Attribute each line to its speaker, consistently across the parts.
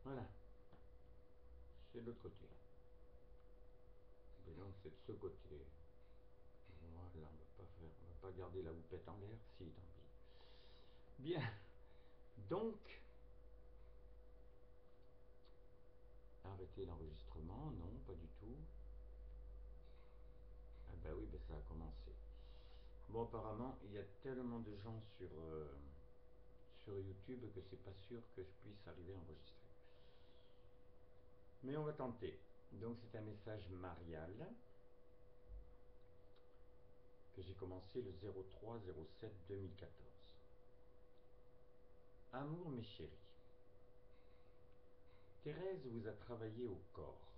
Speaker 1: Voilà, c'est de l'autre côté. Et donc c'est de ce côté. Voilà, on va pas garder la houppette en l'air. Si, tant pis. Bien, donc, arrêter l'enregistrement, non, pas du tout. Ah bah oui, bah ça a commencé. Bon, apparemment, il y a tellement de gens sur YouTube que c'est pas sûr que je puisse arriver à enregistrer. Mais on va tenter. Donc c'est un message marial que j'ai commencé le 03-07-2014. Amour mes chéris, Thérèse vous a travaillé au corps.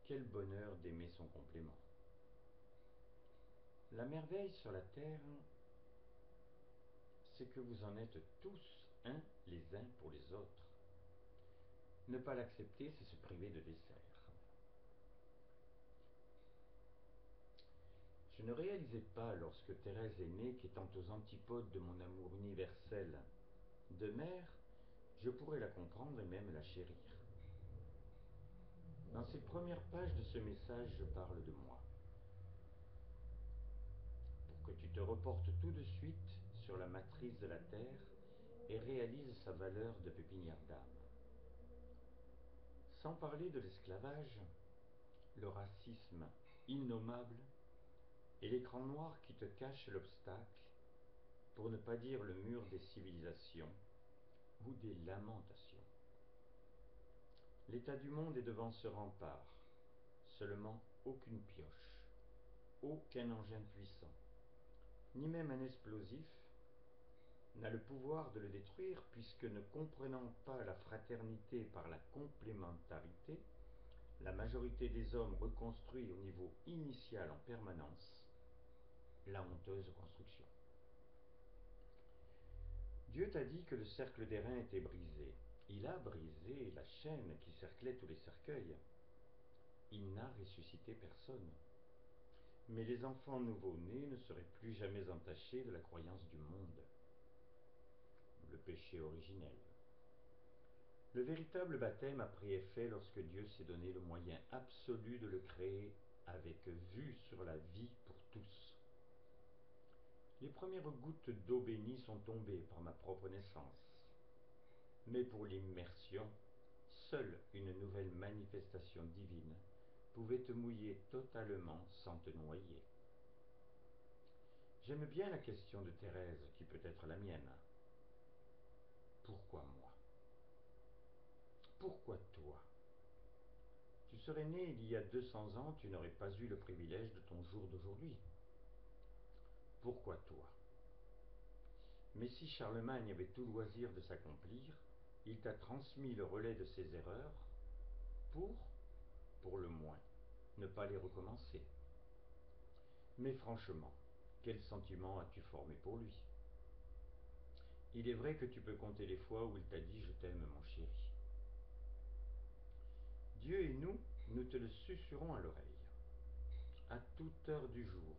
Speaker 1: Quel bonheur d'aimer son complément. La merveille sur la terre, c'est que vous en êtes tous les uns pour les autres. Ne pas l'accepter, c'est se priver de dessert. Je ne réalisais pas, lorsque Thérèse est née, qu'étant aux antipodes de mon amour universel de mère, je pourrais la comprendre et même la chérir. Dans ces premières pages de ce message, je parle de moi. Pour que tu te reportes tout de suite sur la matrice de la Terre et réalises sa valeur de pépinière d'âme. Sans parler de l'esclavage, le racisme innommable et l'écran noir qui te cache l'obstacle, pour ne pas dire le mur des civilisations ou des lamentations. L'état du monde est devant ce rempart, seulement aucune pioche, aucun engin puissant, ni même un explosif, n'a le pouvoir de le détruire, puisque ne comprenant pas la fraternité par la complémentarité, la majorité des hommes reconstruit au niveau initial en permanence la honteuse construction. Dieu t'a dit que le cercle d'airain était brisé. Il a brisé la chaîne qui cerclait tous les cercueils. Il n'a ressuscité personne. Mais les enfants nouveau-nés ne seraient plus jamais entachés de la croyance du monde. Le péché originel. Le véritable baptême a pris effet lorsque Dieu s'est donné le moyen absolu de le créer avec vue sur la vie pour tous. Les premières gouttes d'eau bénie sont tombées par ma propre naissance. Mais pour l'immersion, seule une nouvelle manifestation divine pouvait te mouiller totalement sans te noyer. J'aime bien la question de Thérèse, qui peut être la mienne. Pourquoi moi? Pourquoi toi? Tu serais né il y a 200 ans, tu n'aurais pas eu le privilège de ton jour d'aujourd'hui. Pourquoi toi? Mais si Charlemagne avait tout loisir de s'accomplir, il t'a transmis le relais de ses erreurs pour le moins, ne pas les recommencer. Mais franchement, quel sentiment as-tu formé pour lui? Il est vrai que tu peux compter les fois où il t'a dit « Je t'aime, mon chéri ». Dieu et nous te le susurrons à l'oreille, à toute heure du jour.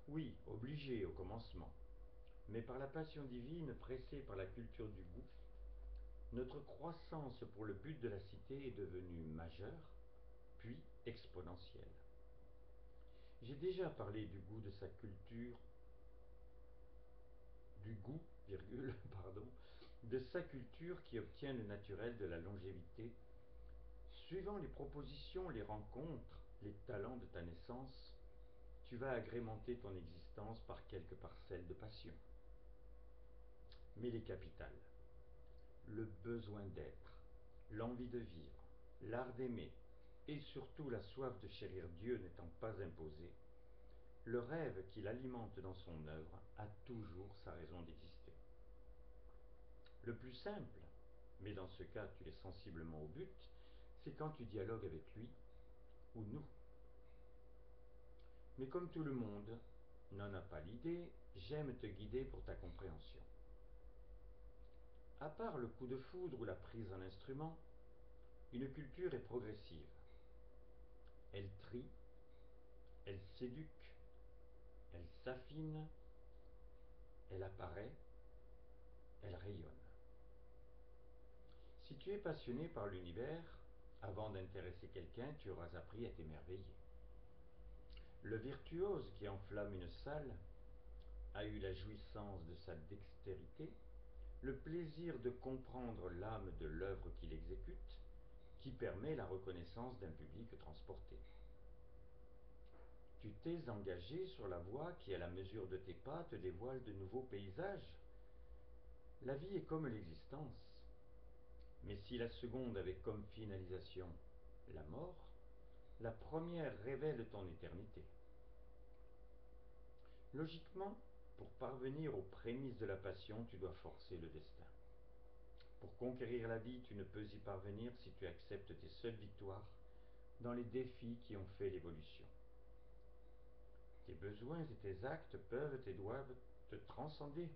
Speaker 1: Oui, obligé au commencement, mais par la passion divine, pressée par la culture du goût, notre croissance pour le but de la cité est devenue majeure, puis exponentielle. J'ai déjà parlé du goût de sa culture, du goût, pardon, de sa culture qui obtient le naturel de la longévité, suivant les propositions, les rencontres, les talents de ta naissance, tu vas agrémenter ton existence par quelques parcelles de passion. Mais les capitales, le besoin d'être, l'envie de vivre, l'art d'aimer, et surtout la soif de chérir Dieu n'étant pas imposée, le rêve qu'il alimente dans son œuvre a toujours sa raison d'exister. Le plus simple, mais dans ce cas tu es sensiblement au but, c'est quand tu dialogues avec lui ou nous. Mais comme tout le monde n'en a pas l'idée, j'aime te guider pour ta compréhension. À part le coup de foudre ou la prise en instrument, une culture est progressive. Elle trie, elle s'éduque, elle s'affine, elle apparaît, elle rayonne. Si tu es passionné par l'univers, avant d'intéresser quelqu'un, tu auras appris à t'émerveiller. Le virtuose qui enflamme une salle a eu la jouissance de sa dextérité, le plaisir de comprendre l'âme de l'œuvre qu'il exécute, qui permet la reconnaissance d'un public transporté. Tu t'es engagé sur la voie qui, à la mesure de tes pas, te dévoile de nouveaux paysages. La vie est comme l'existence, mais si la seconde avait comme finalisation la mort, la première révèle ton éternité. Logiquement, pour parvenir aux prémices de la passion, tu dois forcer le destin. Pour conquérir la vie, tu ne peux y parvenir si tu acceptes tes seules victoires dans les défis qui ont fait l'évolution. Tes besoins et tes actes peuvent et doivent te transcender.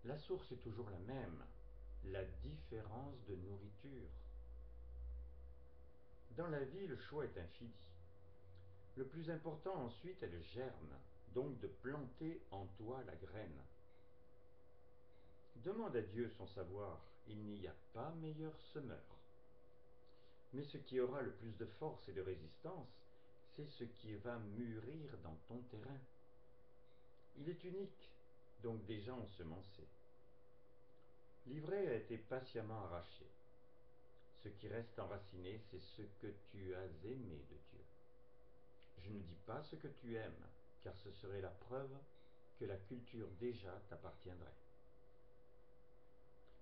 Speaker 1: La source est toujours la même, la différence de nourriture. Dans la vie, le choix est infini. Le plus important ensuite est le germe, donc de planter en toi la graine. Demande à Dieu son savoir, il n'y a pas meilleur semeur. Mais ce qui aura le plus de force et de résistance, c'est ce qui va mûrir dans ton terrain. Il est unique, donc déjà ensemencé. L'ivraie a été patiemment arrachée. Ce qui reste enraciné, c'est ce que tu as aimé de Dieu. Je ne dis pas ce que tu aimes, car ce serait la preuve que la culture déjà t'appartiendrait.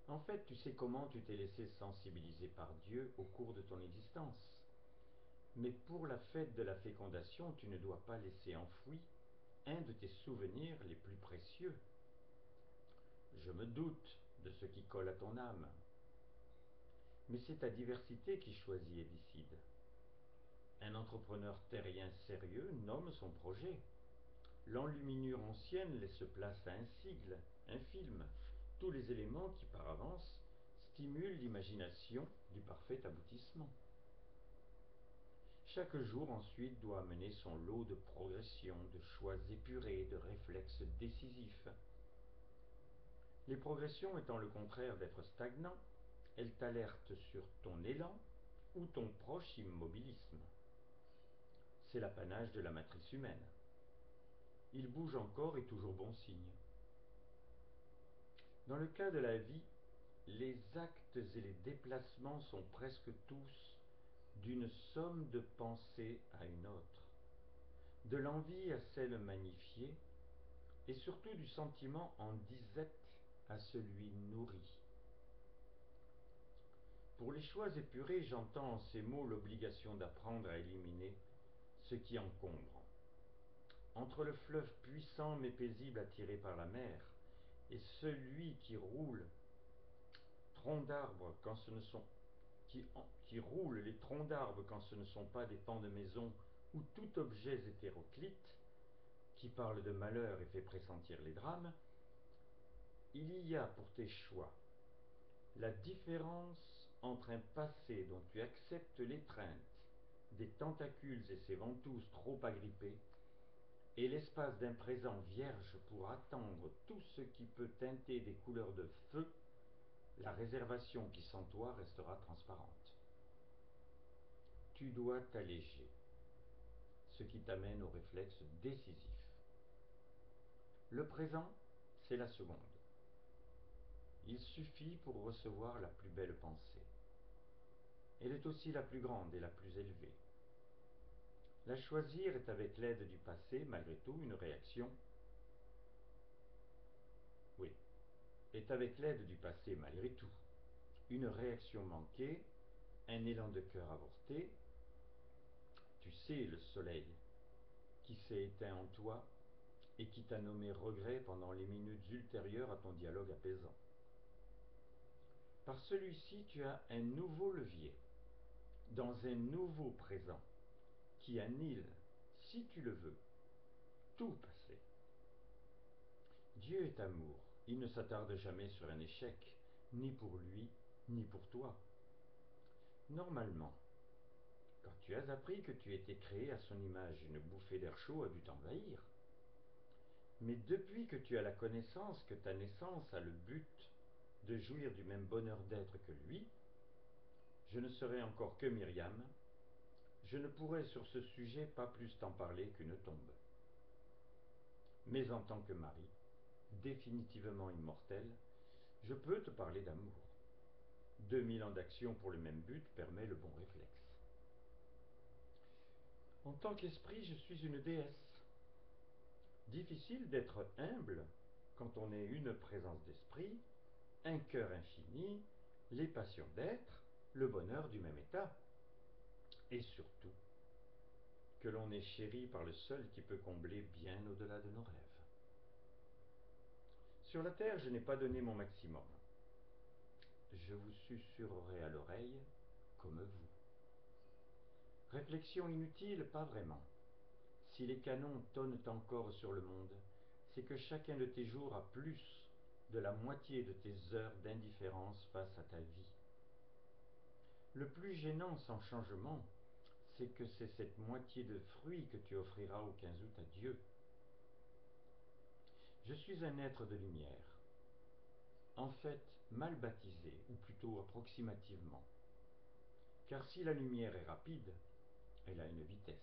Speaker 1: En fait, tu sais comment tu t'es laissé sensibiliser par Dieu au cours de ton existence. Mais pour la fête de la fécondation, tu ne dois pas laisser enfoui un de tes souvenirs les plus précieux. Je me doute de ce qui colle à ton âme. Mais c'est ta diversité qui choisit et décide. Un entrepreneur terrien sérieux nomme son projet. L'enluminure ancienne laisse place à un sigle, un film, tous les éléments qui, par avance, stimulent l'imagination du parfait aboutissement. Chaque jour ensuite doit amener son lot de progression, de choix épurés, de réflexes décisifs. Les progressions étant le contraire d'être stagnant, elles t'alertent sur ton élan ou ton proche immobilisme. C'est l'apanage de la matrice humaine. Il bouge encore et toujours bon signe. Dans le cas de la vie, les actes et les déplacements sont presque tous d'une somme de pensée à une autre, de l'envie à celle magnifiée, et surtout du sentiment en disette à celui nourri. Pour les choix épurés, j'entends en ces mots l'obligation d'apprendre à éliminer ce qui encombre. Entre le fleuve puissant mais paisible attiré par la mer et celui qui roule troncs d'arbres quand ce ne sont qui roule les troncs d'arbres quand ce ne sont pas des pans de maison ou tout objet hétéroclite, qui parle de malheur et fait pressentir les drames, il y a pour tes choix la différence entre un passé dont tu acceptes l'étreinte des tentacules et ses ventouses trop agrippées, et l'espace d'un présent vierge pour attendre tout ce qui peut teinter des couleurs de feu, la réservation qui sans toi restera transparente. Tu dois t'alléger, ce qui t'amène au réflexe décisif. Le présent, c'est la seconde. Il suffit pour recevoir la plus belle pensée. Elle est aussi la plus grande et la plus élevée. La choisir est avec l'aide du passé, malgré tout, une réaction. Oui, est avec l'aide du passé, malgré tout, une réaction manquée, un élan de cœur avorté. Tu sais, le soleil qui s'est éteint en toi et qui t'a nommé regret pendant les minutes ultérieures à ton dialogue apaisant. Par celui-ci, tu as un nouveau levier, dans un nouveau présent, qui annule, si tu le veux, tout passé. Dieu est amour, il ne s'attarde jamais sur un échec, ni pour lui, ni pour toi. Normalement, quand tu as appris que tu étais créé à son image, une bouffée d'air chaud a dû t'envahir. Mais depuis que tu as la connaissance que ta naissance a le but de jouir du même bonheur d'être que lui, je ne serais encore que Myriam, je ne pourrais sur ce sujet pas plus t'en parler qu'une tombe. Mais en tant que mari, définitivement immortel, je peux te parler d'amour. 2000 ans d'action pour le même but permet le bon réflexe. En tant qu'esprit, je suis une déesse. Difficile d'être humble quand on est une présence d'esprit, un cœur infini, les passions d'être, le bonheur du même état. Et surtout, que l'on est chéri par le seul qui peut combler bien au-delà de nos rêves. Sur la terre, je n'ai pas donné mon maximum. Je vous susurrerai à l'oreille comme vous. Réflexion inutile, pas vraiment. Si les canons tonnent encore sur le monde, c'est que chacun de tes jours a plus de la moitié de tes heures d'indifférence face à ta vie. Le plus gênant sans changement, c'est que c'est cette moitié de fruits que tu offriras au 15 août à Dieu. Je suis un être de lumière, en fait mal baptisé, ou plutôt approximativement. Car si la lumière est rapide, elle a une vitesse.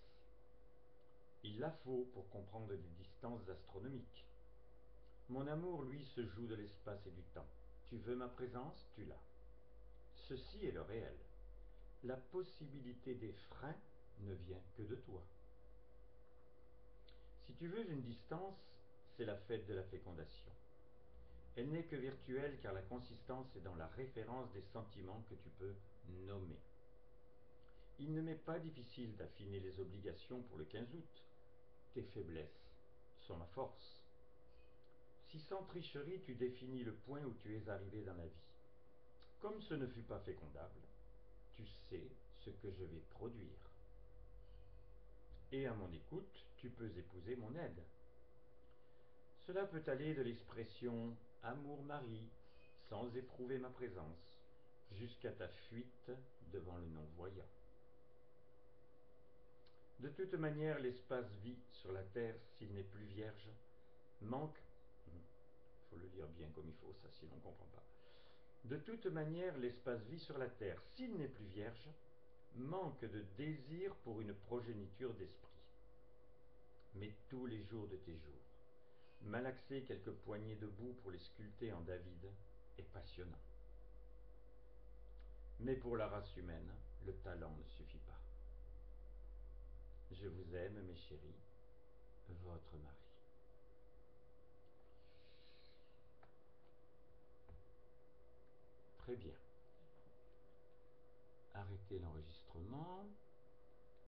Speaker 1: Il la faut pour comprendre des distances astronomiques. Mon amour, lui, se joue de l'espace et du temps. Tu veux ma présence, tu l'as. Ceci est le réel. La possibilité des freins ne vient que de toi. Si tu veux une distance, c'est la fête de la fécondation. Elle n'est que virtuelle car la consistance est dans la référence des sentiments que tu peux nommer. Il ne m'est pas difficile d'affiner les obligations pour le 15 août. Tes faiblesses sont ma force. Si sans tricherie tu définis le point où tu es arrivé dans la vie, comme ce ne fut pas fécondable, tu sais ce que je vais produire. Et à mon écoute, tu peux épouser mon aide. Cela peut aller de l'expression « amour-mari » sans éprouver ma présence, jusqu'à ta fuite devant le non-voyant. De toute manière, l'espace vie sur la terre, s'il n'est plus vierge, manque... Il faut le lire bien comme il faut, ça, sinon on ne comprend pas. De toute manière, l'espace vie sur la terre, s'il n'est plus vierge, manque de désir pour une progéniture d'esprit. Mais tous les jours de tes jours, malaxer quelques poignées de boue pour les sculpter en David est passionnant. Mais pour la race humaine, le talent ne suffit pas. Je vous aime, mes chéris, votre mari. Très bien. Arrêtez l'enregistrement.